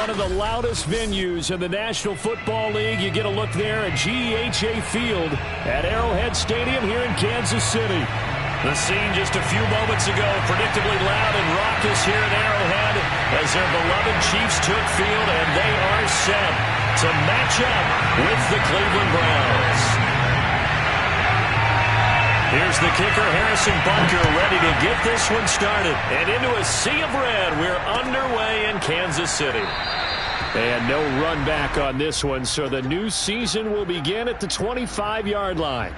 one of the loudest venues in the National Football League. You get a look there at GEHA Field at Arrowhead Stadium here in Kansas City. The scene just a few moments ago, predictably loud and raucous here at Arrowhead as their beloved Chiefs took field, and they are set to match up with the Cleveland Browns. Here's the kicker, Harrison Bunker, ready to get this one started. And into a sea of red, we're underway in Kansas City. And no run back on this one, so the new season will begin at the 25-yard line.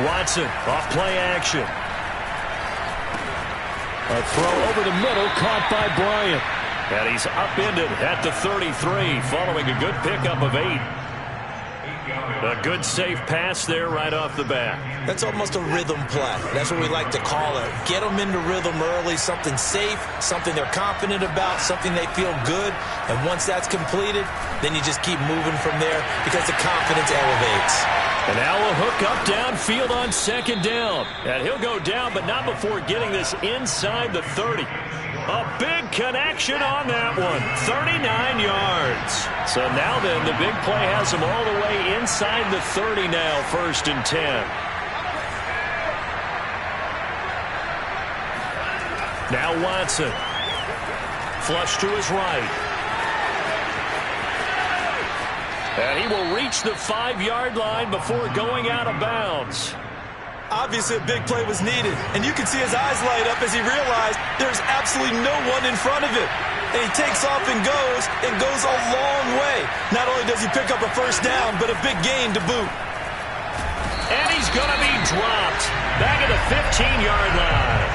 Watson off play action. A throw over the middle caught by Bryant. And he's upended at the 33 following a good pickup of 8. A good safe pass there right off the bat. That's almost a rhythm play. That's what we like to call it. Get them into rhythm early, something safe, something they're confident about, something they feel good. And once that's completed, then you just keep moving from there because the confidence elevates. And now a hook up downfield on second down. And he'll go down, but not before getting this inside the 30. A big connection on that one. 39 yards. So now then, the big play has him all the way inside the 30 now, 1st and 10. Now Watson. Flush to his right. And he will reach the 5-yard line before going out of bounds. Obviously, a big play was needed, and you can see his eyes light up as he realized there's absolutely no one in front of him. And he takes off and goes a long way. Not only does he pick up a first down, but a big gain to boot. And he's going to be dropped back at the 15-yard line.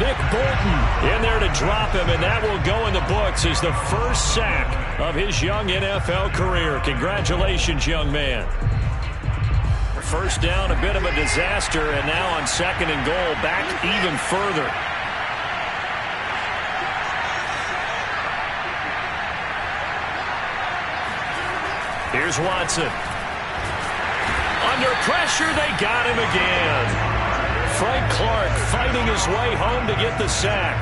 Nick Bolton in there to drop him, and that will go in the books as the first sack of his young NFL career. Congratulations, young man. First down, a bit of a disaster, and now on 2nd and goal, back even further. Here's Watson. Under pressure, they got him again. Frank Clark fighting his way home to get the sack.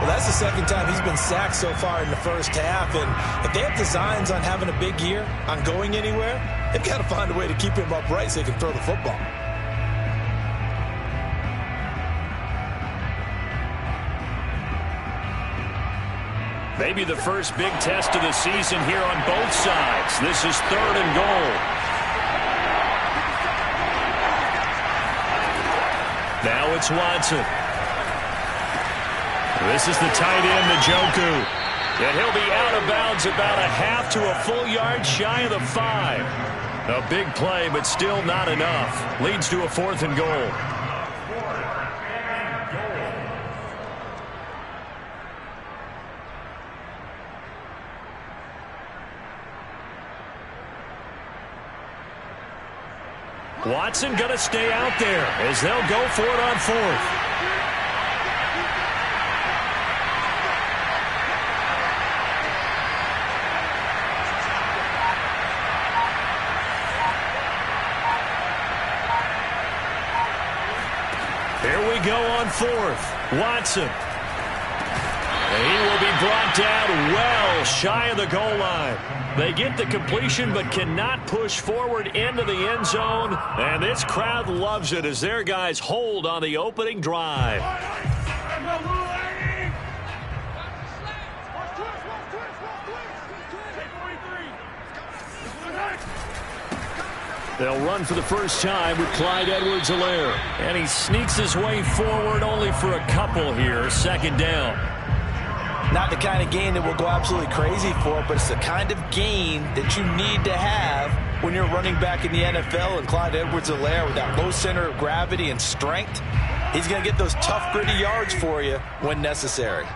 Well, that's the second time he's been sacked so far in the first half. And if they have designs on having a big year, on going anywhere, they've got to find a way to keep him upright so he can throw the football. Maybe the first big test of the season here on both sides. This is 3rd and goal. Now it's Watson. This is the tight end, Njoku. And he'll be out of bounds about a half to a full yard shy of the 5. A big play, but still not enough. Leads to a 4th and goal. Watson going to stay out there as they'll go for it on 4th. Here we go on 4th. Watson. And he will be brought down well shy of the goal line. They get the completion but cannot push forward into the end zone. And this crowd loves it as their guys hold on the opening drive. They'll run for the first time with Clyde Edwards-Helaire. And he sneaks his way forward only for a couple here. 2nd down. Not the kind of gain that we'll go absolutely crazy for, but it's the kind of gain that you need to have when you're running back in the NFL. And Clyde Edwards-Helaire, with that low center of gravity and strength, he's going to get those tough, gritty yards for you when necessary.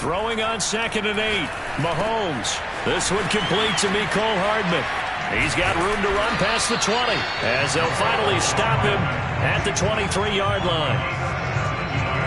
Throwing on 2nd and 8. Mahomes. This one complete to Mecole Hardman. He's got room to run past the 20 as they'll finally stop him at the 23-yard line.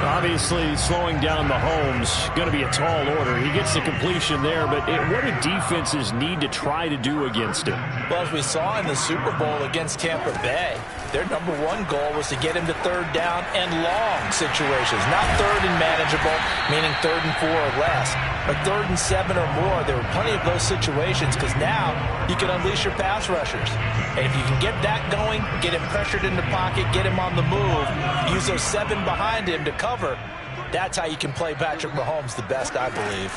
Obviously, slowing down Mahomes going to be a tall order. He gets the completion there, but what do defenses need to try to do against him? Well, as we saw in the Super Bowl against Tampa Bay, their number one goal was to get him to third down and long situations. Not third and manageable, meaning 3rd and 4 or less, but 3rd and 7 or more. There were plenty of those situations because now you can unleash your pass rushers. And if you can get that going, get him pressured in the pocket, get him on the move, use those 7 behind him to cover, that's how you can play Patrick Mahomes the best, I believe.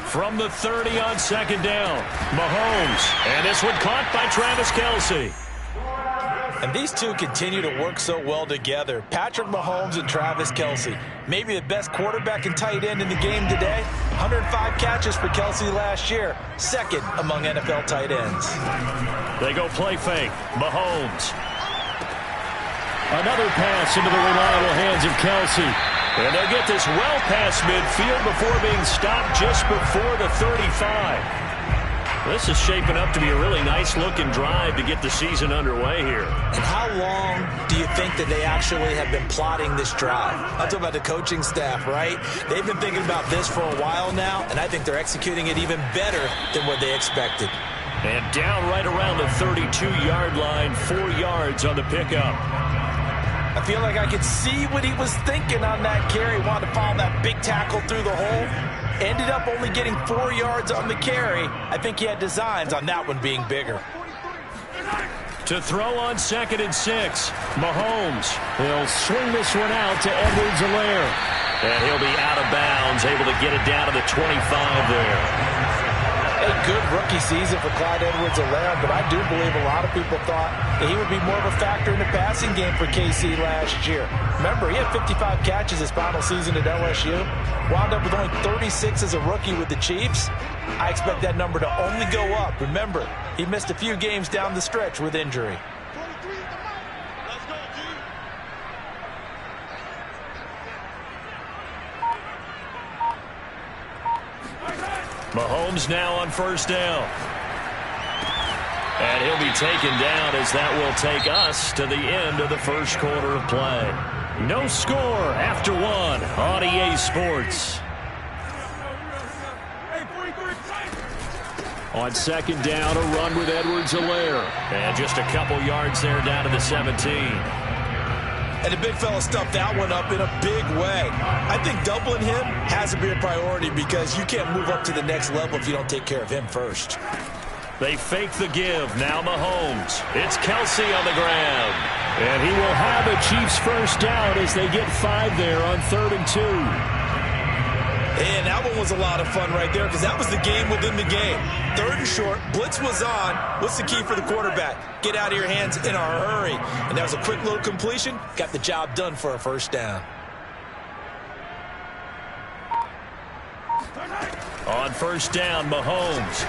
From the 30 on 2nd down, Mahomes. And this one caught by Travis Kelce. And these two continue to work so well together. Patrick Mahomes and Travis Kelce. Maybe the best quarterback and tight end in the game today. 105 catches for Kelce last year. 2nd among NFL tight ends. They go play fake. Mahomes. Another pass into the reliable hands of Kelce. And they'll get this well past midfield before being stopped just before the 35. This is shaping up to be a really nice-looking drive to get the season underway here. And how long do you think that they actually have been plotting this drive? I'm talking about the coaching staff, right? They've been thinking about this for a while now, and I think they're executing it even better than what they expected. And down right around the 32-yard line, 4 yards on the pickup. I feel like I could see what he was thinking on that carry. Wanted to follow that big tackle through the hole. Ended up only getting 4 yards on the carry. I think he had designs on that one being bigger. To throw on 2nd and 6, Mahomes. He'll swing this one out to Edwards-Helaire. And he'll be out of bounds, able to get it down to the 25 there. A good rookie season for Clyde Edwards-Helaire, but I do believe a lot of people thought that he would be more of a factor in the passing game for KC last year. Remember, he had 55 catches his final season at LSU. Wound up with only 36 as a rookie with the Chiefs. I expect that number to only go up. Remember, he missed a few games down the stretch with injury. Mahomes now on 1st down. And he'll be taken down as that will take us to the end of the 1st quarter of play. No score after 1 on EA Sports. On 2nd down, a run with Edwards-Helaire. And just a couple yards there down to the 17. And the big fella stuffed that one up in a big way. I think doubling him has to be a priority because you can't move up to the next level if you don't take care of him first. They fake the give. Now Mahomes. It's Kelce on the ground. And he will have a Chiefs 1st down as they get 5 there on 3rd and 2. And that one was a lot of fun right there because that was the game within the game. 3rd and short, blitz was on. What's the key for the quarterback? Get out of your hands in a hurry. And that was a quick little completion. Got the job done for a 1st down. On 1st down, Mahomes.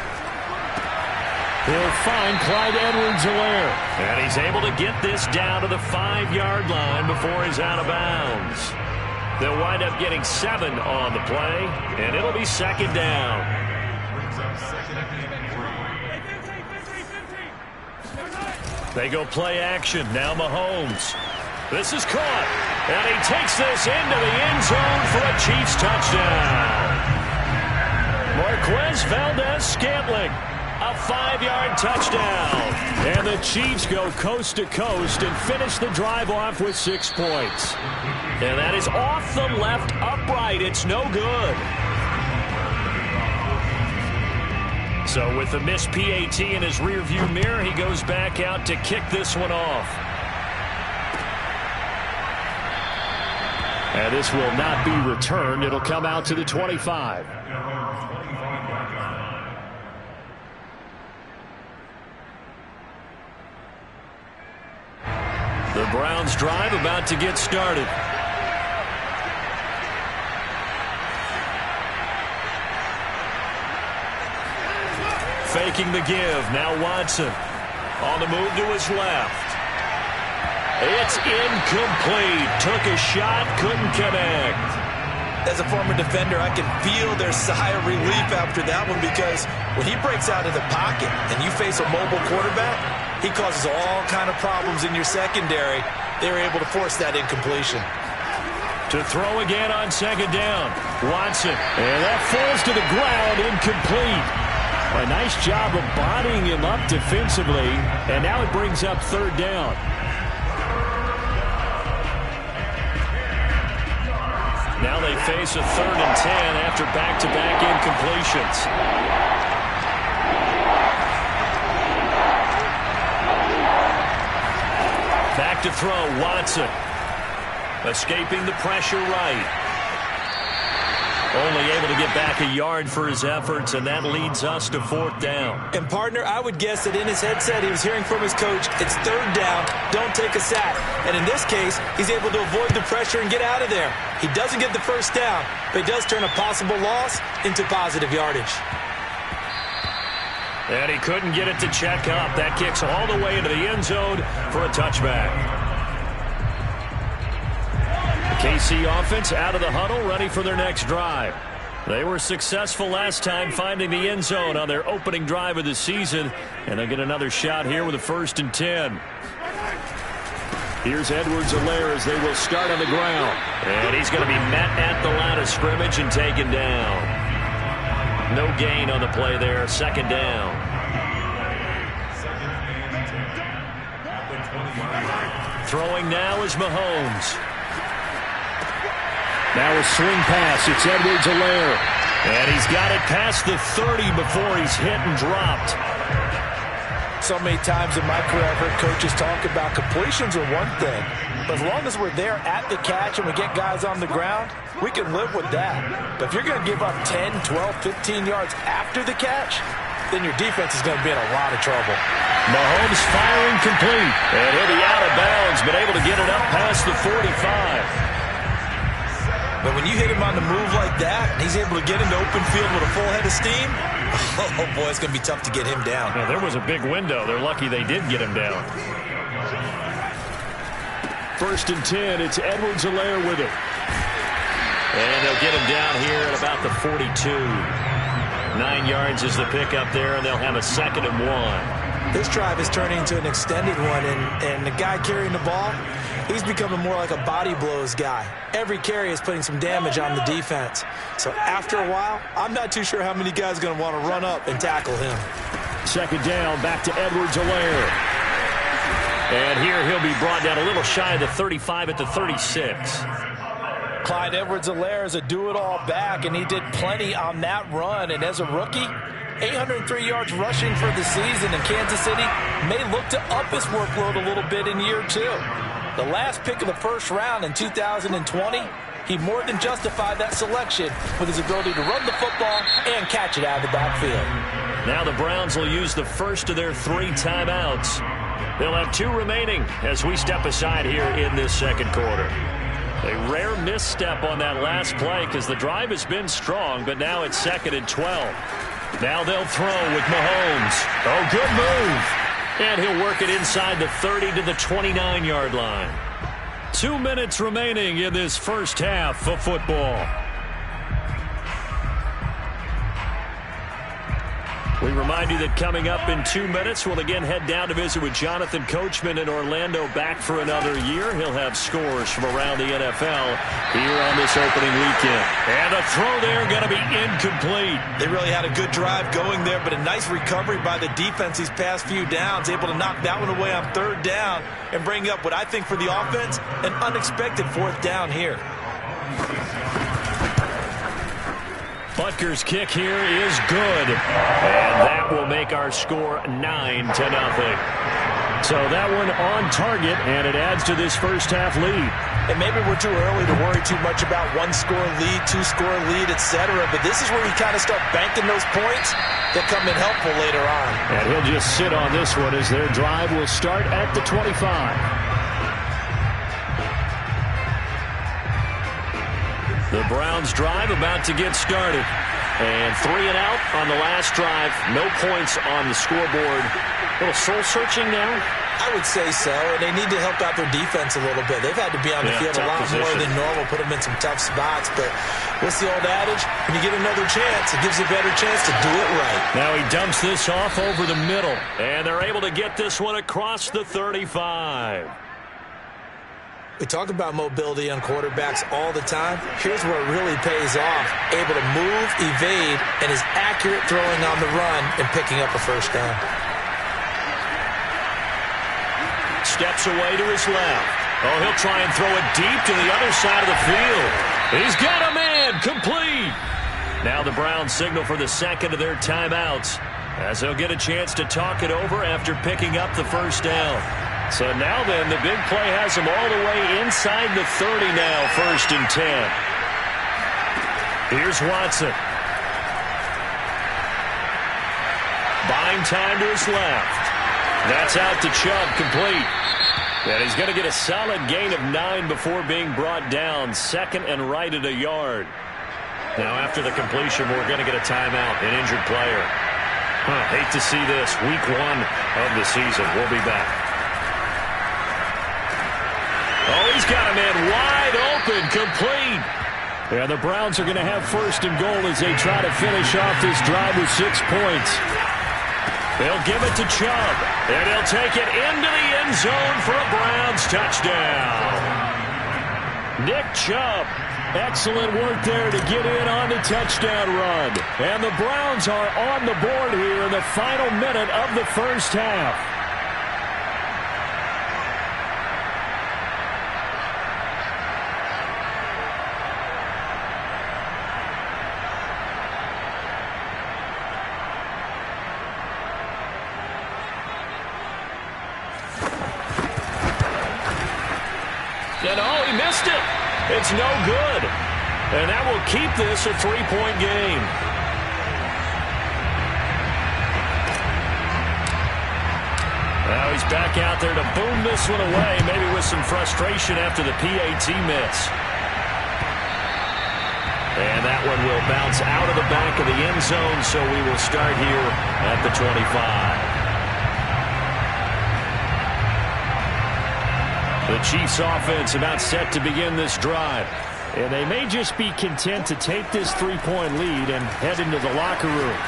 He'll find Clyde Edwards-Helaire. And he's able to get this down to the 5-yard line before he's out of bounds. They'll wind up getting 7 on the play, and it'll be 2nd down. They go play action. Now Mahomes. This is caught, and he takes this into the end zone for a Chiefs touchdown. Marquez Valdez-Scantling. A 5-yard touchdown. And the Chiefs go coast to coast and finish the drive off with 6 points. And that is off the left upright. It's no good. So with the missed PAT in his rearview mirror, he goes back out to kick this one off. And this will not be returned. It'll come out to the 25. The Browns drive about to get started. Faking the give. Now Watson on the move to his left. It's incomplete. Took a shot, couldn't connect. As a former defender, I can feel their sigh of relief after that one, because when he breaks out of the pocket and you face a mobile quarterback, he causes all kind of problems in your secondary. They were able to force that incompletion. To throw again on second down. Watson. And that falls to the ground, incomplete. A nice job of bodying him up defensively. And now it brings up third down. Now they face a 3rd and 10 after back-to-back incompletions. Back to throw, Watson. Escaping the pressure right. Only able to get back a yard for his efforts, and that leads us to 4th down. And, partner, I would guess that in his headset he was hearing from his coach, it's 3rd down, don't take a sack. And in this case, he's able to avoid the pressure and get out of there. He doesn't get the first down, but he does turn a possible loss into positive yardage. And he couldn't get it to check up. That kicks all the way into the end zone for a touchback. KC offense out of the huddle, ready for their next drive. They were successful last time finding the end zone on their opening drive of the season, and they'll get another shot here with a 1st and 10. Here's Edwards-Helaire as they will start on the ground. And he's going to be met at the line of scrimmage and taken down. No gain on the play there, 2nd down. Throwing now is Mahomes. Now a swing pass. It's Edwards-Helaire. And he's got it past the 30 before he's hit and dropped. So many times in my career, I've heard coaches talk about completions are one thing. But as long as we're there at the catch and we get guys on the ground, we can live with that. But if you're going to give up 10, 12, 15 yards after the catch, then your defense is going to be in a lot of trouble. Mahomes firing complete. And he'll be out of bounds, but able to get it up past the 45. But when you hit him on the move like that, and he's able to get into open field with a full head of steam, oh boy, it's going to be tough to get him down. Yeah, there was a big window. They're lucky they did get him down. 1st and 10, it's Edwards-Helaire with it. And they'll get him down here at about the 42. 9 yards is the pickup there, and they'll have a 2nd and 1. This drive is turning into an extended one, and the guy carrying the ball, he's becoming more like a body blows guy. Every carry is putting some damage on the defense. So after a while, I'm not too sure how many guys are going to want to run up and tackle him. 2nd down, back to Edwards-Helaire. And here he'll be brought down a little shy of the 35 at the 36. Clyde Edwards-Helaire is a do-it-all back, and he did plenty on that run. And as a rookie, 803 yards rushing for the season, and Kansas City may look to up his workload a little bit in year 2. The last pick of the 1st round in 2020, he more than justified that selection with his ability to run the football and catch it out of the backfield. Now the Browns will use the first of their 3 timeouts. They'll have 2 remaining as we step aside here in this 2nd quarter. A rare misstep on that last play because the drive has been strong, but now it's 2nd and 12. Now they'll throw with Mahomes. Oh, good move. And he'll work it inside the 30 to the 29-yard line. 2 minutes remaining in this first half of football. We remind you that coming up in 2 minutes, we'll again head down to visit with Jonathan Coachman in Orlando, back for another year. He'll have scores from around the NFL here on this opening weekend. And a throw there going to be incomplete. They really had a good drive going there, but a nice recovery by the defense these past few downs, able to knock that one away on 3rd down and bring up what I think for the offense, an unexpected 4th down here. Butker's kick here is good, and that will make our score 9-0. So that one on target, and it adds to this first half lead. And maybe we're too early to worry too much about 1-score lead, 2-score lead, etc. But this is where you kind of start banking those points that come in helpful later on. And he'll just sit on this one as their drive will start at the 25. The Browns drive about to get started. And 3 and out on the last drive. No points on the scoreboard. A little soul-searching now? I would say so, and they need to help out their defense a little bit. They've had to be on the field a lot more than normal, put them in some tough spots. But what's the old adage? When you get another chance, it gives you a better chance to do it right. Now he dumps this off over the middle, and they're able to get this one across the 35. We talk about mobility on quarterbacks all the time. Here's where it really pays off. Able to move, evade, and is accurate throwing on the run and picking up a first down. Steps away to his left. Oh, he'll try and throw it deep to the other side of the field. He's got a man, complete. Now the Browns signal for the second of their timeouts, as they'll get a chance to talk it over after picking up the first down. So now then, the big play has them all the way inside the 30 now, 1st and 10. Here's Watson. Buying time to his left. That's out to Chubb, complete. And he's going to get a solid gain of 9 before being brought down. 2nd and right at a yard. Now after the completion, we're going to get a timeout, an injured player. Hate to see this. Week 1 of the season. We'll be back. Oh, he's got a man wide open, complete. And the Browns are going to have 1st and goal as they try to finish off this drive with 6 points. They'll give it to Chubb, and he'll take it into the end zone for a Browns touchdown. Nick Chubb, excellent work there to get in on the touchdown run. And the Browns are on the board here in the final minute of the first half. And oh, he missed it. It's no good. And that will keep this a 3-point game. Now he's back out there to boom this one away, maybe with some frustration after the PAT miss. And that one will bounce out of the back of the end zone, so we will start here at the 25. The Chiefs offense about set to begin this drive. And they may just be content to take this 3-point lead and head into the locker room.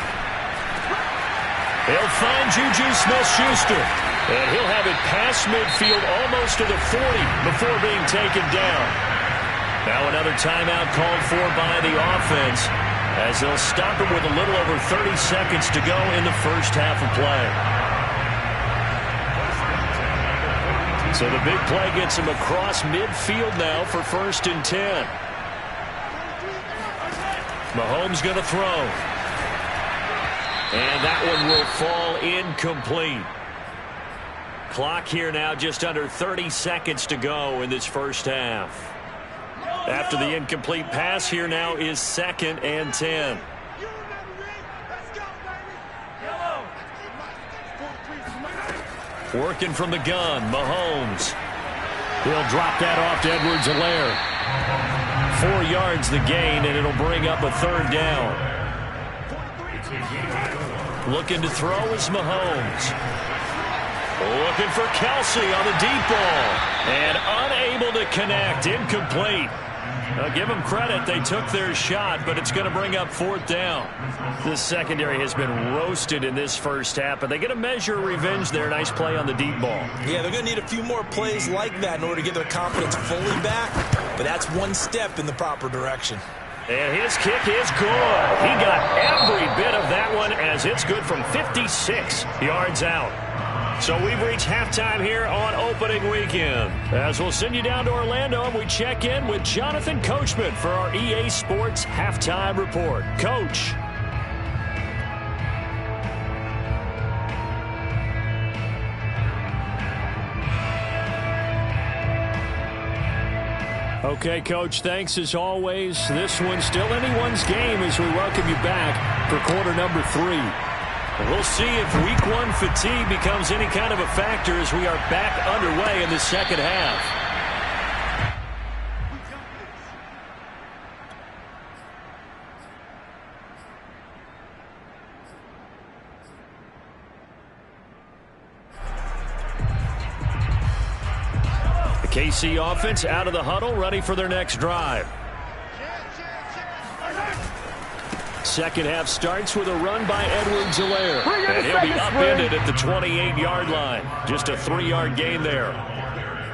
They'll find Juju Smith-Schuster. And he'll have it past midfield almost to the 40 before being taken down. Now another timeout called for by the offense, as they'll stop him with a little over 30 seconds to go in the first half of play. So the big play gets him across midfield now for 1st and 10. Mahomes going to throw. And that one will fall incomplete. Clock here now just under 30 seconds to go in this first half. After the incomplete pass, here now is 2nd and 10. Working from the gun, Mahomes. He'll drop that off to Edwards-Helaire. 4 yards the gain, and it'll bring up a 3rd down. Looking to throw is Mahomes. Looking for Kelsey on the deep ball. And unable to connect, incomplete. Now, give them credit. They took their shot, but it's going to bring up 4th down. This secondary has been roasted in this first half, but they get a measure of revenge there. Nice play on the deep ball. Yeah, they're going to need a few more plays like that in order to get their confidence fully back, but that's one step in the proper direction. And his kick is good. He got every bit of that one, as it's good from 56 yards out. So we've reached halftime here on opening weekend. As we'll send you down to Orlando, and we check in with Jonathan Coachman for our EA Sports Halftime Report. Coach. Okay, Coach, thanks as always. This one's still anyone's game as we welcome you back for quarter number 3. We'll see if Week 1 fatigue becomes any kind of a factor as we are back underway in the second half. KC offense out of the huddle, ready for their next drive. Second half starts with a run by Edwards-Helaire. And he'll be upended at the 28-yard line. Just a 3-yard gain there.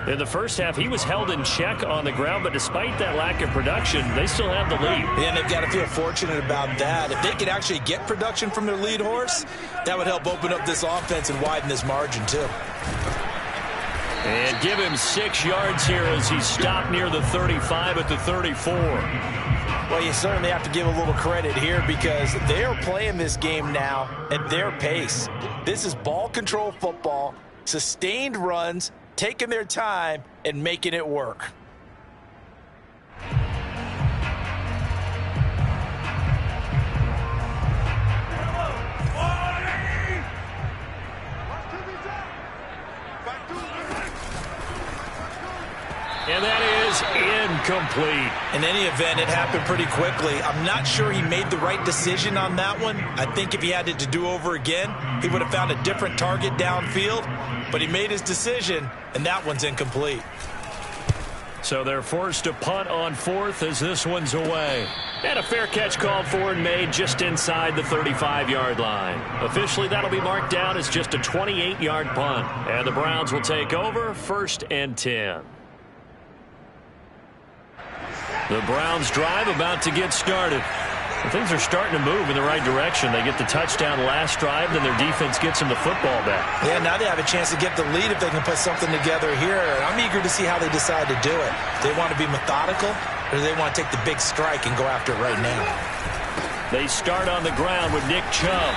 In the first half, he was held in check on the ground, but despite that lack of production, they still have the lead. Yeah, and they've got to feel fortunate about that. If they could actually get production from their lead horse, that would help open up this offense and widen this margin, too. And give him 6 yards here as he stopped near the 35 at the 34. Well, you certainly have to give a little credit here because they are playing this game now at their pace. This is ball control football, sustained runs, taking their time and making it work. And that is incomplete. In any event, it happened pretty quickly. I'm not sure he made the right decision on that one. I think if he had it to do over again, he would have found a different target downfield. But he made his decision, and that one's incomplete. So they're forced to punt on 4th as this one's away. And a fair catch called for and made just inside the 35-yard line. Officially, that'll be marked down as just a 28-yard punt. And the Browns will take over 1st and 10. The Browns drive about to get started. Things are starting to move in the right direction. They get the touchdown last drive, then their defense gets them the football back. Yeah, now they have a chance to get the lead if they can put something together here. I'm eager to see how they decide to do it. Do they want to be methodical, or do they want to take the big strike and go after it right now? They start on the ground with Nick Chubb.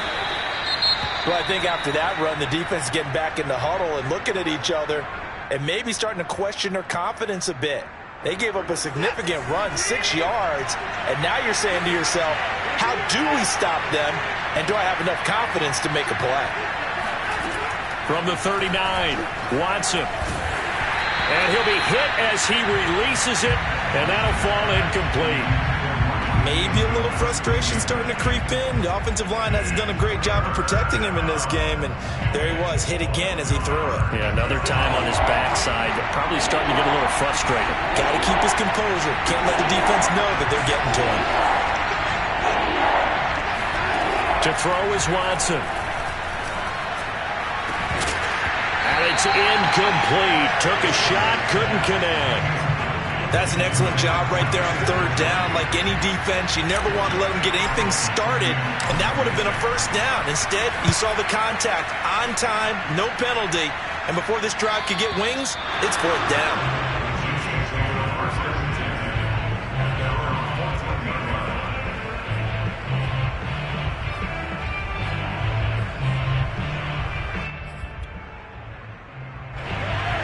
Well, I think after that run, the defense is getting back in the huddle and looking at each other and maybe starting to question their confidence a bit. They gave up a significant run, 6 yards, and now you're saying to yourself, how do we stop them, and do I have enough confidence to make a play? From the 39, Watson. And he'll be hit as he releases it, and that'll fall incomplete. Maybe a little frustration starting to creep in. The offensive line hasn't done a great job of protecting him in this game, and there he was, hit again as he threw it. Yeah, another time on his backside, probably starting to get a little frustrated. Got to keep his composure. Can't let the defense know that they're getting to him. To throw is Watson. And it's incomplete. Took a shot, couldn't connect. That's an excellent job right there on 3rd down. Like any defense, you never want to let them get anything started, and that would have been a 1st down. Instead, you saw the contact on time, no penalty, and before this drive could get wings, it's 4th down.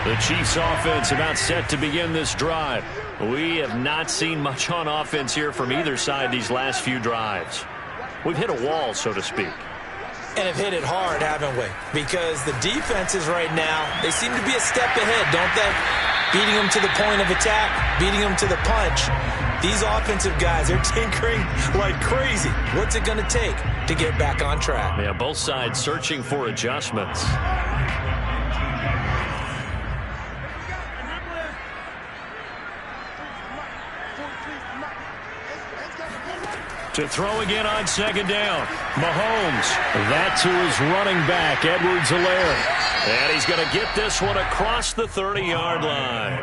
The Chiefs offense about set to begin this drive. We have not seen much on offense here from either side these last few drives. We've hit a wall, so to speak. And have hit it hard, haven't we? Because the defenses right now, they seem to be a step ahead, don't they? Beating them to the point of attack, beating them to the punch. These offensive guys, they're tinkering like crazy. What's it going to take to get back on track? Yeah, both sides searching for adjustments. To throw again on 2nd down. Mahomes. That to his running back, Edwards-Helaire. And he's going to get this one across the 30-yard line.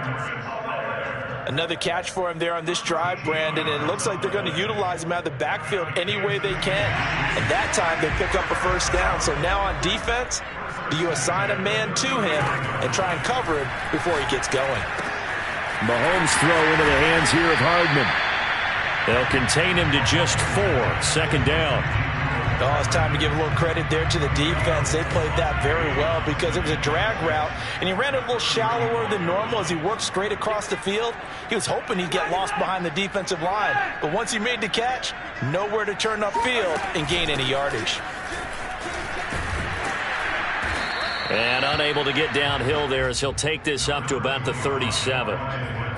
Another catch for him there on this drive, Brandon. And it looks like they're going to utilize him out of the backfield any way they can. And that time they pick up a 1st down. So now on defense, do you assign a man to him and try and cover him before he gets going? Mahomes throw into the hands here of Hardman. They'll contain him to just 4. 2nd down. Oh, it's time to give a little credit there to the defense. They played that very well because it was a drag route, and he ran it a little shallower than normal as he worked straight across the field. He was hoping he'd get lost behind the defensive line, but once he made the catch, nowhere to turn upfield and gain any yardage. And unable to get downhill there as he'll take this up to about the 37.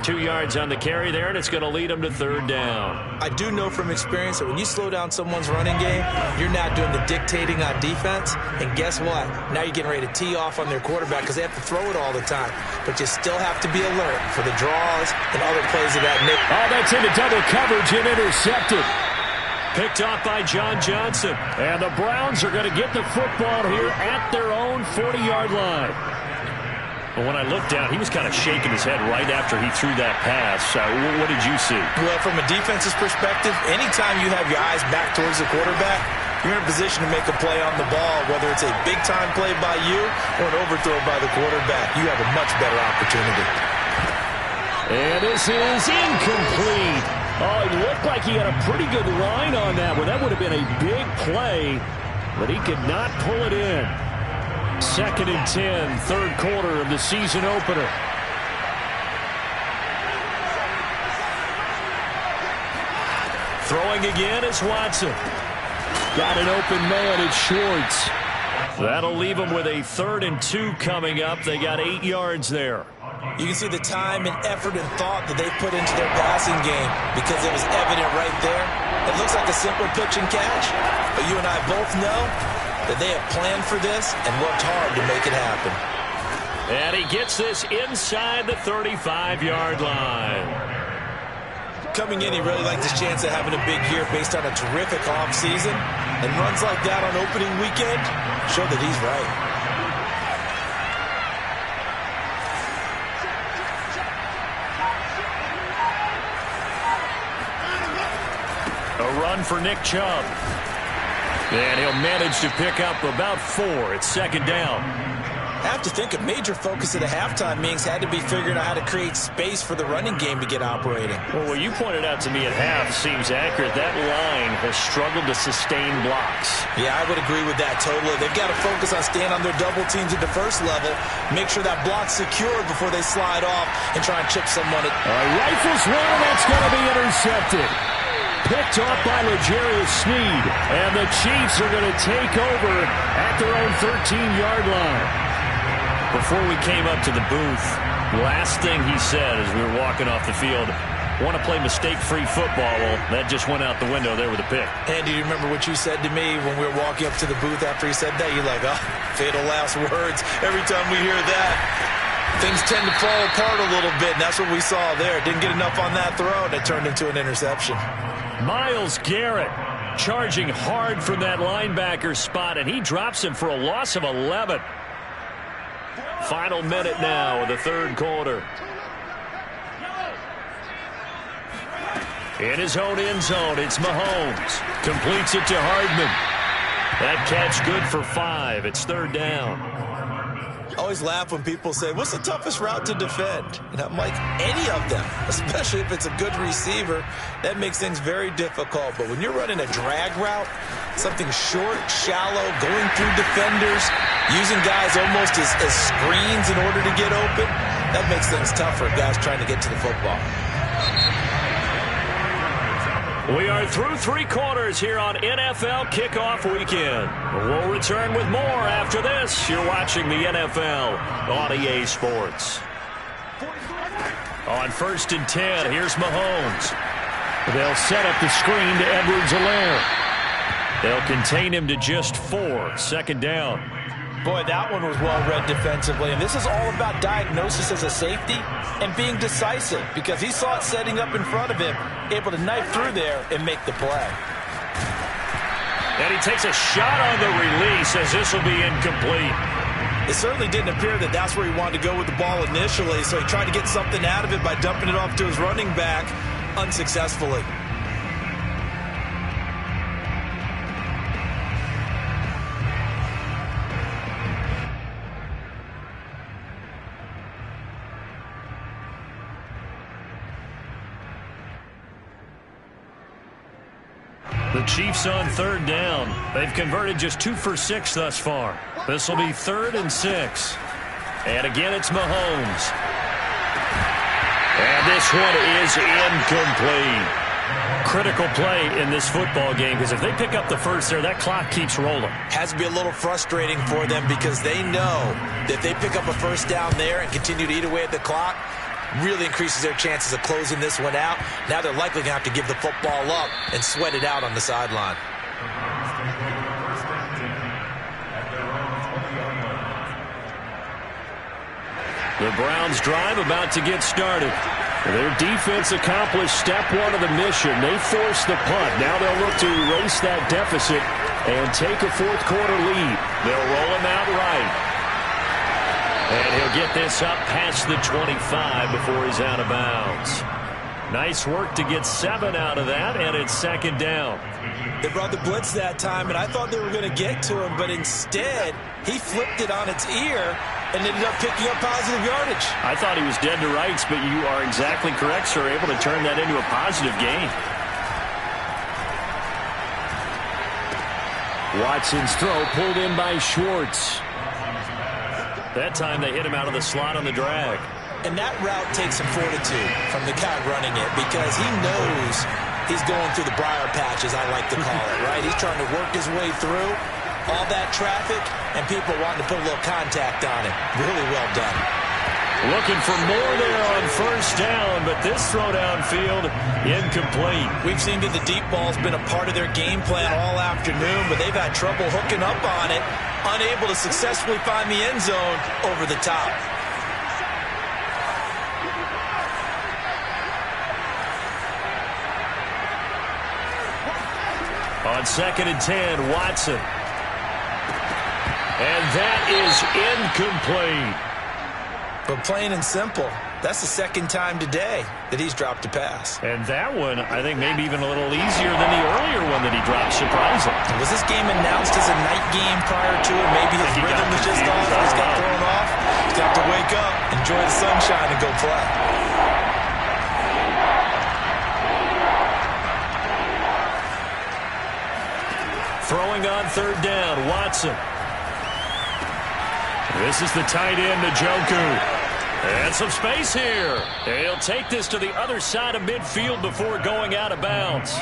2 yards on the carry there, and it's going to lead them to third down. I do know from experience that when you slow down someone's running game, you're not doing the dictating on defense. And guess what? Now you're getting ready to tee off on their quarterback because they have to throw it all the time. But you still have to be alert for the draws and other plays of that nick. Oh, that's into double coverage and intercepted. Picked off by John Johnson. And the Browns are going to get the football here at their own 40-yard line. But when I looked down, he was kind of shaking his head right after he threw that pass. What did you see? Well, from a defense's perspective, anytime you have your eyes back towards the quarterback, you're in a position to make a play on the ball, whether it's a big-time play by you or an overthrow by the quarterback. You have a much better opportunity. And this is incomplete. Oh, it looked like he had a pretty good line on that one. That would have been a big play, but he could not pull it in. 2nd and 10, third quarter of the season opener. Throwing again is Watson. Got an open man at Schwartz. That'll leave them with a 3rd and 2 coming up. They got 8 yards there. You can see the time and effort and thought that they put into their passing game because it was evident right there. It looks like a simple pitch and catch, but you and I both know that they have planned for this and worked hard to make it happen. And he gets this inside the 35-yard line. Coming in, he really liked his chance of having a big year based on a terrific offseason. And runs like that on opening weekend show that he's right. A run for Nick Chubb. And he'll manage to pick up about 4. It's 2nd down. I have to think a major focus of the halftime meetings had to be figuring out how to create space for the running game to get operating. Well, what you pointed out to me at half seems accurate. That line has struggled to sustain blocks. Yeah, I would agree with that totally. They've got to focus on staying on their double teams at the first level, make sure that block's secured before they slide off and try and chip someone. Rifles one, that's going to be intercepted. Picked off by L'Jarius Sneed. And the Chiefs are going to take over at their own 13-yard line. Before we came up to the booth, last thing he said as we were walking off the field, want to play mistake-free football. Well, that just went out the window there with a pick. Andy, do you remember what you said to me when we were walking up to the booth after he said that? You're like, oh, fatal last words. Every time we hear that, things tend to fall apart a little bit, and that's what we saw there. Didn't get enough on that throw, and it turned into an interception. Myles Garrett charging hard from that linebacker spot, and he drops him for a loss of 11. Final minute now of the third quarter. In his own end zone, it's Mahomes. Completes it to Hardman. That catch good for 5. It's 3rd down. I always laugh when people say, what's the toughest route to defend? And I'm like, any of them, especially if it's a good receiver. That makes things very difficult. But when you're running a drag route, something short, shallow, going through defenders, using guys almost as screens in order to get open, that makes things tough for guys trying to get to the football. We are through 3 quarters here on NFL Kickoff Weekend. We'll return with more after this. You're watching the NFL on EA Sports. On 1st and 10, here's Mahomes. They'll set up the screen to Edwards-Helaire. They'll contain him to just 4. 2nd down. Boy, that one was well read defensively. And this is all about diagnosis as a safety and being decisive because he saw it setting up in front of him, able to knife through there and make the play. And he takes a shot on the release as this will be incomplete. It certainly didn't appear that that's where he wanted to go with the ball initially, so he tried to get something out of it by dumping it off to his running back unsuccessfully. The Chiefs on 3rd down. They've converted just 2 for 6 thus far. This will be 3rd and 6. And again, it's Mahomes. And this one is incomplete. Critical play in this football game because if they pick up the first there, that clock keeps rolling. Has to be a little frustrating for them because they know that if they pick up a first down there and continue to eat away at the clock, really increases their chances of closing this one out. Now they're likely going to have to give the football up and sweat it out on the sideline. The Browns' drive about to get started. Their defense accomplished step one of the mission. They forced the punt. Now they'll look to erase that deficit and take a fourth quarter lead. They'll roll him out right. And he'll get this up past the 25 before he's out of bounds. Nice work to get 7 out of that, and it's second down. They brought the blitz that time, and I thought they were going to get to him, but instead he flipped it on its ear and ended up picking up positive yardage. I thought he was dead to rights, but you are exactly correct, sir. Able to turn that into a positive gain. Watson's throw pulled in by Schwartz. That time they hit him out of the slot on the drag. And that route takes some fortitude from the guy running it because he knows he's going through the briar patch, as I like to call it, right? He's trying to work his way through all that traffic, and people wanting to put a little contact on it. Really well done. Looking for more there on first down, but this throw downfield incomplete. We've seen that the deep ball's been a part of their game plan all afternoon, but they've had trouble hooking up on it, unable to successfully find the end zone over the top. On 2nd and 10, Watson. And that is incomplete. But plain and simple, that's the second time today that he's dropped a pass. And that one, I think, maybe even a little easier than the earlier one that he dropped, surprising. Was this game announced as a night game prior to it? Maybe his rhythm was just off. He's got thrown off. He's got to wake up, enjoy the sunshine, and go play. Throwing on 3rd down, Watson. This is the tight end, Njoku. And some space here. He'll take this to the other side of midfield before going out of bounds.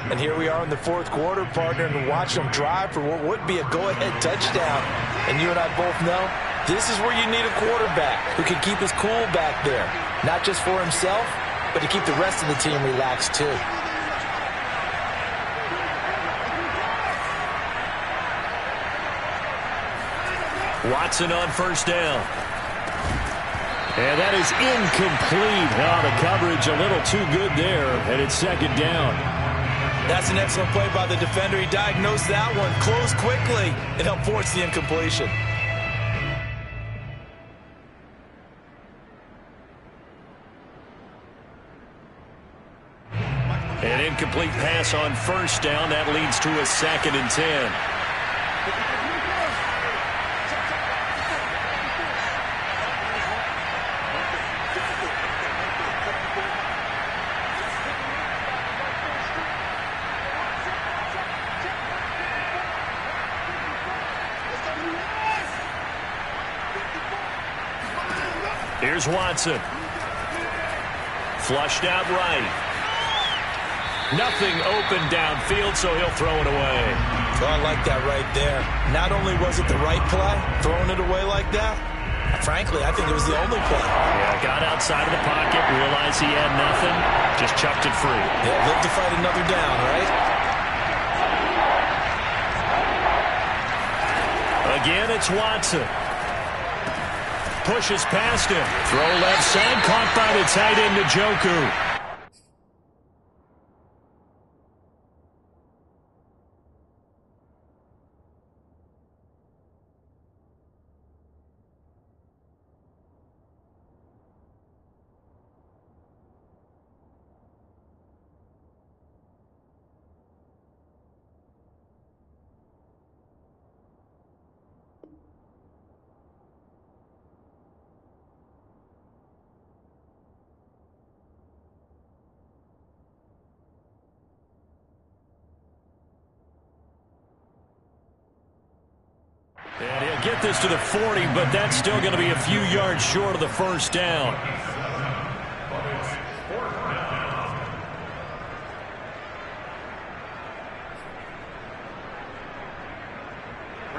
And here we are in the 4th quarter, partner, and watch them drive for what would be a go-ahead touchdown. And you and I both know this is where you need a quarterback who can keep his cool back there. Not just for himself, but to keep the rest of the team relaxed too. Watson on 1st down. And that is incomplete. Now the coverage a little too good there, and it's 2nd down. That's an excellent play by the defender. He diagnosed that one, closed quickly, and helped force the incompletion. An incomplete pass on 1st down. That leads to a 2nd and 10. Here's Watson. Flushed out right. Nothing open downfield, so he'll throw it away. Oh, I like that right there. Not only was it the right play, throwing it away like that, frankly, I think it was the only play. Yeah, got outside of the pocket, realized he had nothing, just chucked it free. Yeah, lived to fight another down, right? Again, it's Watson. Pushes past him. Throw left side, caught by the tight end, Njoku. And he'll get this to the 40, but that's still going to be a few yards short of the 1st down.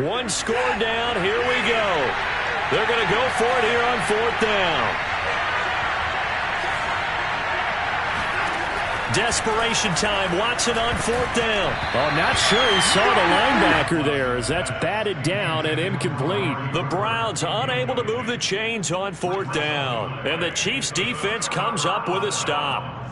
One score down. Here we go. They're going to go for it here on 4th down. desperation time. Watson on 4th down. Oh, not sure he saw the linebacker there as that's batted down and incomplete. The Browns unable to move the chains on 4th down. And the Chiefs defense comes up with a stop.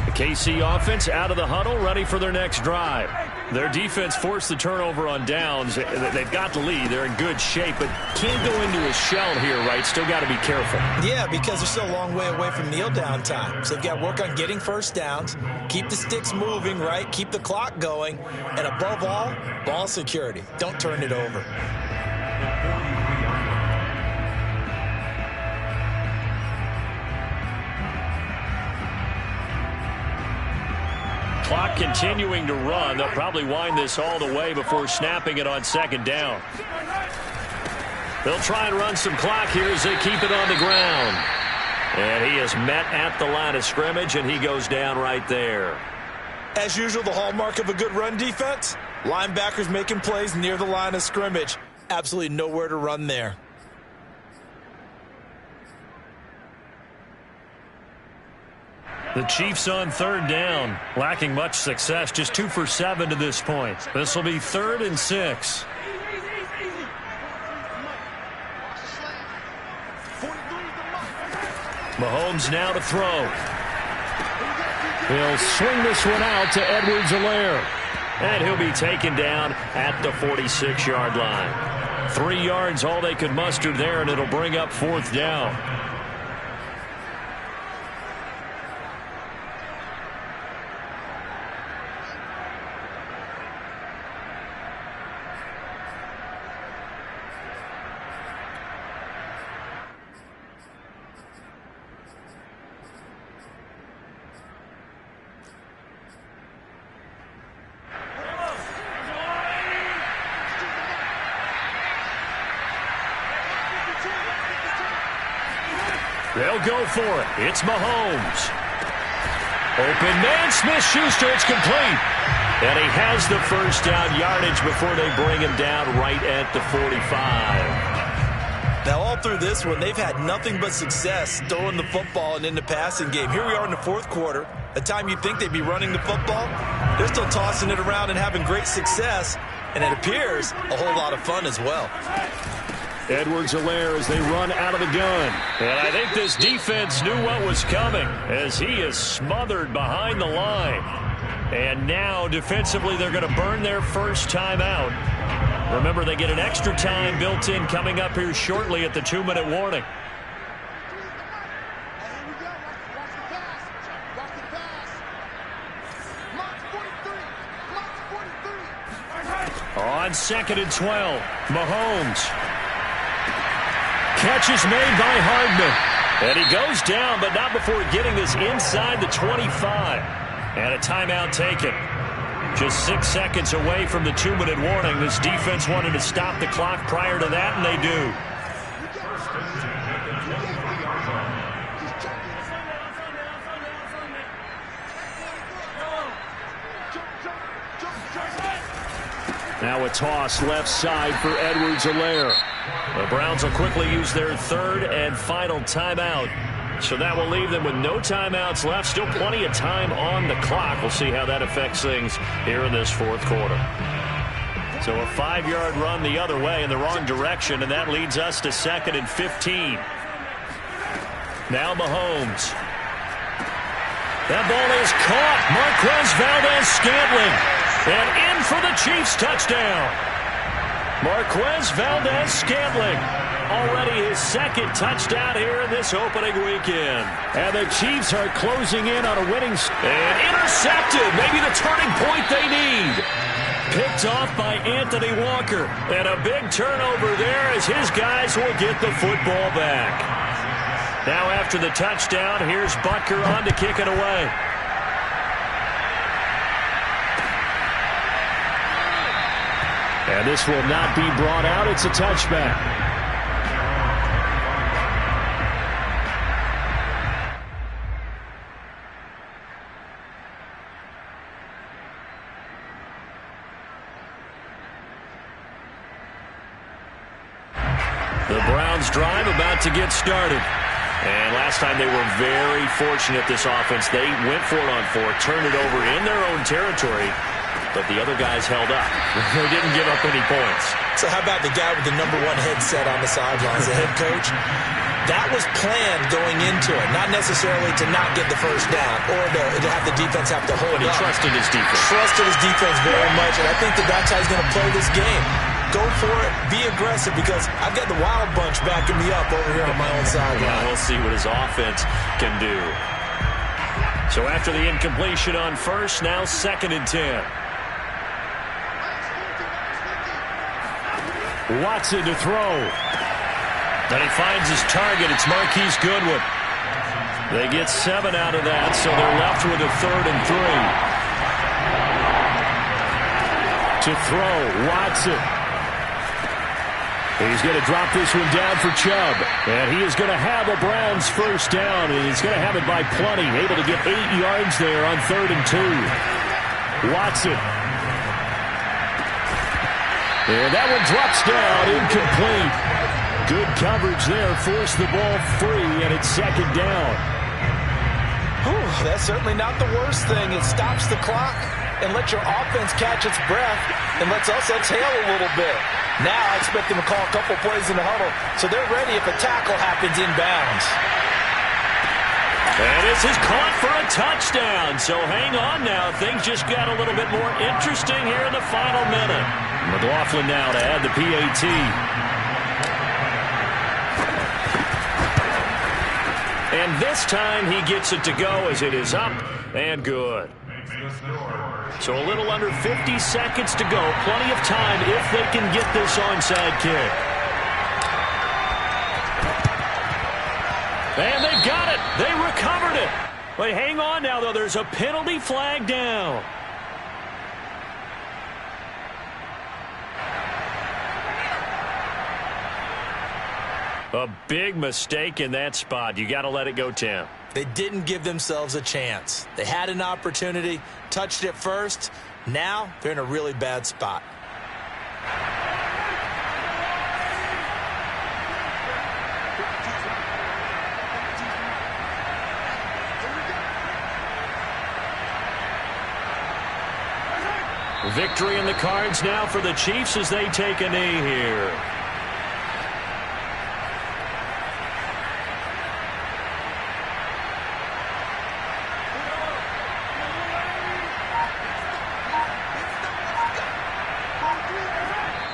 The KC offense out of the huddle, ready for their next drive. Their defense forced the turnover on downs. They've got the lead. They're in good shape, but can't go into a shell here, right? Still got to be careful. Yeah, because they're still a long way away from kneel down time. So they've got to work on getting first downs, keep the sticks moving, right? Keep the clock going. And above all, ball security. Don't turn it over. Clock continuing to run. They'll probably wind this all the way before snapping it on 2nd down. They'll try and run some clock here as they keep it on the ground. And he is met at the line of scrimmage, and he goes down right there. As usual, the hallmark of a good run defense, linebackers making plays near the line of scrimmage. Absolutely nowhere to run there. The Chiefs on 3rd down, lacking much success, just 2 for 7 to this point. This will be 3rd and 6. Mahomes now to throw. He'll swing this one out to Edwards-Helaire. And he'll be taken down at the 46-yard line. 3 yards all they could muster there, and it'll bring up 4th down. They'll go for it. It's Mahomes. Open man, Smith-Schuster. It's complete. And he has the first down yardage before they bring him down right at the 45. Now, all through this one, they've had nothing but success throwing the football and in the passing game. Here we are in the 4th quarter. The time you think they'd be running the football, they're still tossing it around and having great success. And it appears a whole lot of fun as well. Edwards-Helaire as they run out of the gun. And I think this defense knew what was coming as he is smothered behind the line. And now defensively they're going to burn their first time out. Remember, they get an extra time built in coming up here shortly at the 2-minute warning. On 2nd and 12, Mahomes. Catch is made by Hardman. And he goes down, but not before getting this inside the 25. And a timeout taken. Just 6 seconds away from the 2-minute warning. This defense wanted to stop the clock prior to that, and they do. Now a toss left side for Edwards-Helaire. The Browns will quickly use their 3rd and final timeout. So that will leave them with no timeouts left. Still plenty of time on the clock. We'll see how that affects things here in this 4th quarter. So a 5-yard run the other way in the wrong direction, and that leads us to 2nd and 15. Now Mahomes. That ball is caught. Marquez Valdez-Scantling. And in for the Chiefs touchdown. Marquez Valdez-Scantling. Already his 2nd touchdown here in this opening weekend. And the Chiefs are closing in on a winning. And intercepted. Maybe the turning point they need. Picked off by Anthony Walker. And a big turnover there as his guys will get the football back. Now after the touchdown, here's Butker on to kick it away. And this will not be brought out. It's a touchback. The Browns drive about to get started. And last time they were very fortunate, this offense. They went for it on 4, turned it over in their own territory, but the other guys held up. They didn't give up any points. So how about the guy with the #1 headset on the sidelines, the head coach? That was planned going into it, not necessarily to not get the first down or to have the defense have to hold up. But he trusted his defense. Trusted his defense very much, and I think that's how he's going to play this game. Go for it, be aggressive, because I've got the wild bunch backing me up over here on my own sideline. Yeah, we'll see what his offense can do. So after the incompletion on first, now 2nd and 10. Watson to throw. Then he finds his target. It's Marquise Goodwin. They get 7 out of that, so they're left with a 3rd and 3. To throw, Watson. He's going to drop this one down for Chubb. And he is going to have a Browns first down, and he's going to have it by plenty. Able to get 8 yards there on 3rd and 2. Watson. And that one drops down, incomplete. Good coverage there, forced the ball free, and it's 2nd down. Whew, that's certainly not the worst thing. It stops the clock and lets your offense catch its breath and lets us exhale a little bit. Now I expect them to call a couple plays in the huddle, so they're ready if a tackle happens inbounds. And this is caught for a touchdown. So hang on now. Things just got a little bit more interesting here in the final minute. McLaughlin now to add the PAT. And this time he gets it to go as it is up and good. So a little under 50 seconds to go. Plenty of time if they can get this onside kick. And they've got it. They recovered it. But hang on now, though. There's a penalty flag down. A big mistake in that spot. You got to let it go, Tim. They didn't give themselves a chance. They had an opportunity, touched it first. Now they're in a really bad spot. Victory in the cards now for the Chiefs as they take a knee here.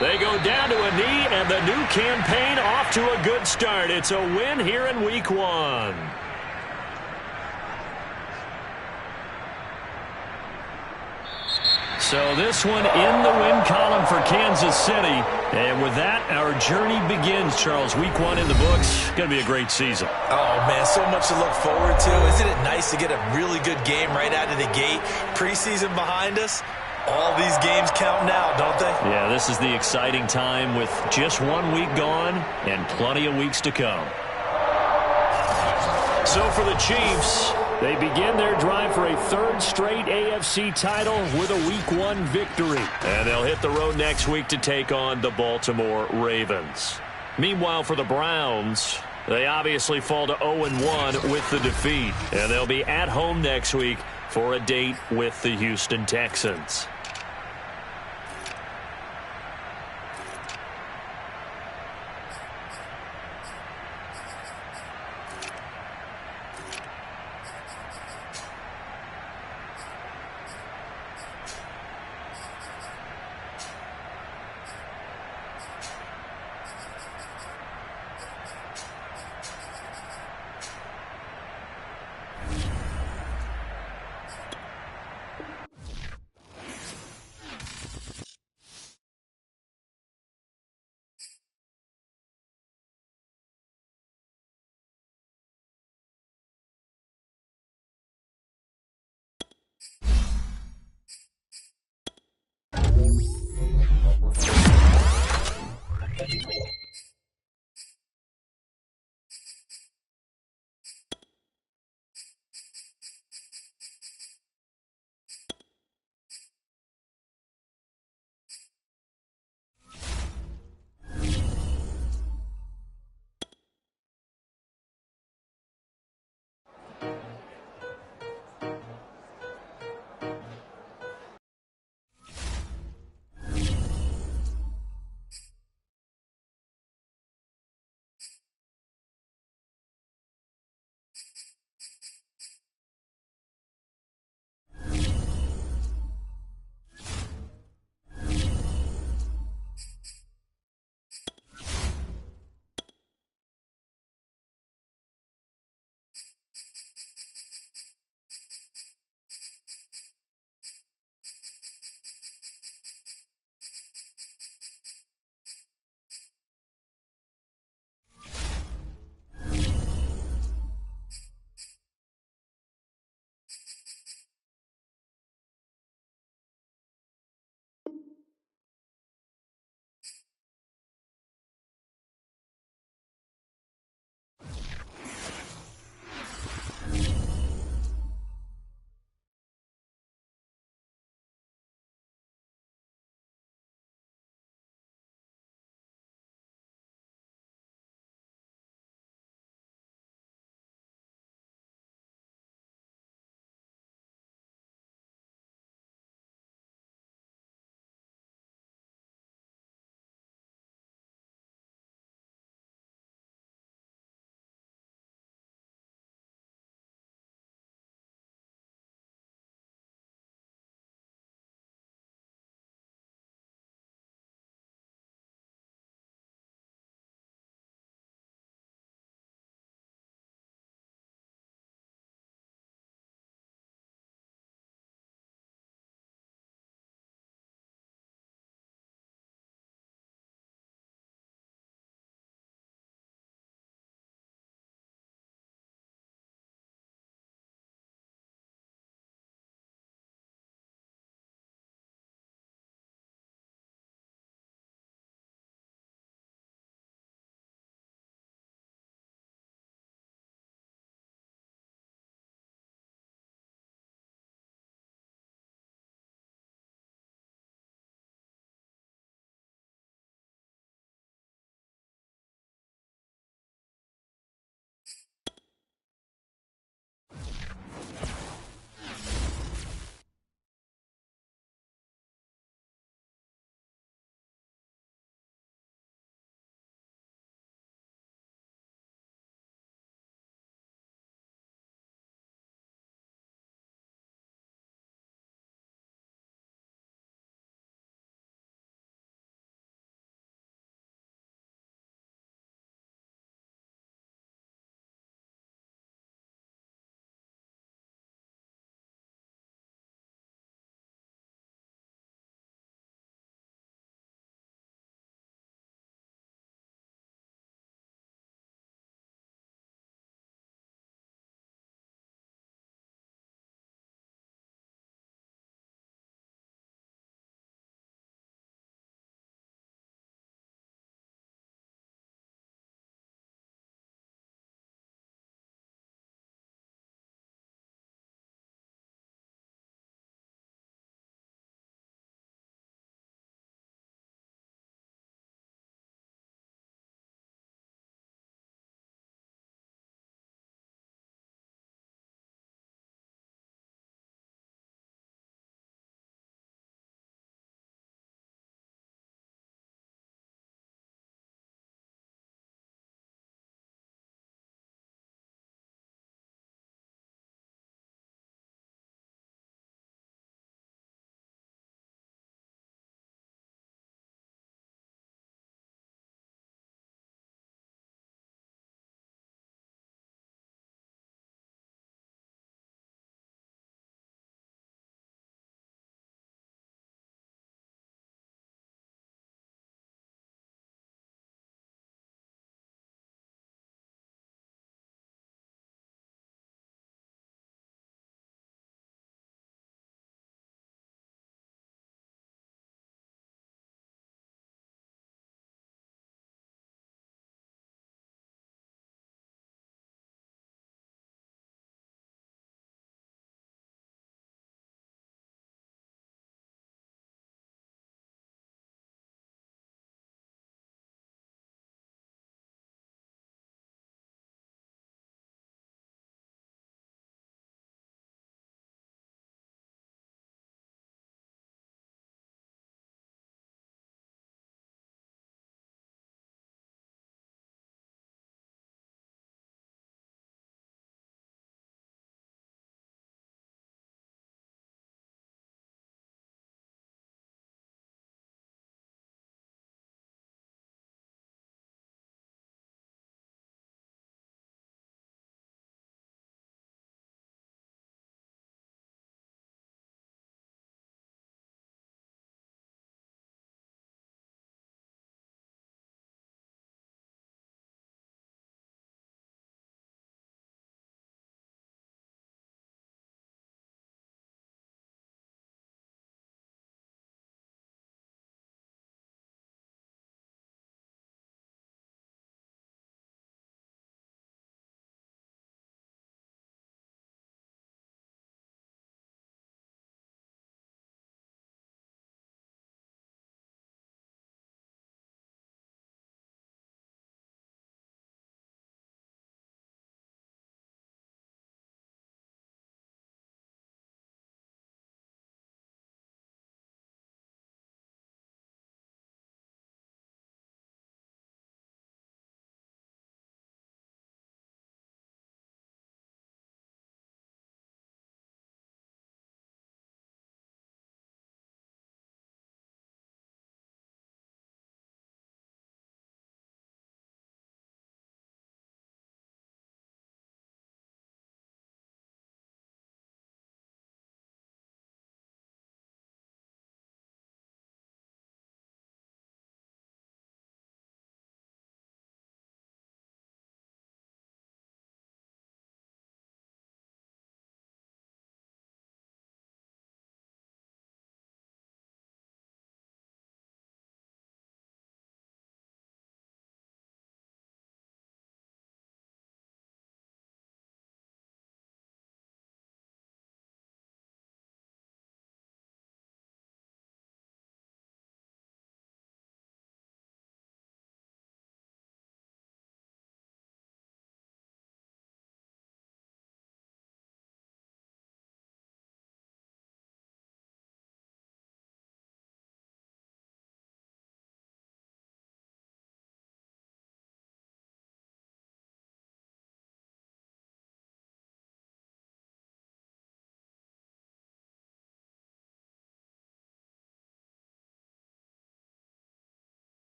They go down to a knee, and the new campaign off to a good start. It's a win here in Week 1. So this one in the win column for Kansas City. And with that, our journey begins, Charles. Week 1 in the books. Going to be a great season. Oh, man, so much to look forward to. Isn't it nice to get a really good game right out of the gate? Preseason behind us. All these games count now, don't they? Yeah, this is the exciting time with just 1 week gone and plenty of weeks to come. So for the Chiefs, they begin their drive for a 3rd straight AFC title with a Week 1 victory. And they'll hit the road next week to take on the Baltimore Ravens. Meanwhile, for the Browns, they obviously fall to 0-1 with the defeat. And they'll be at home next week for a date with the Houston Texans.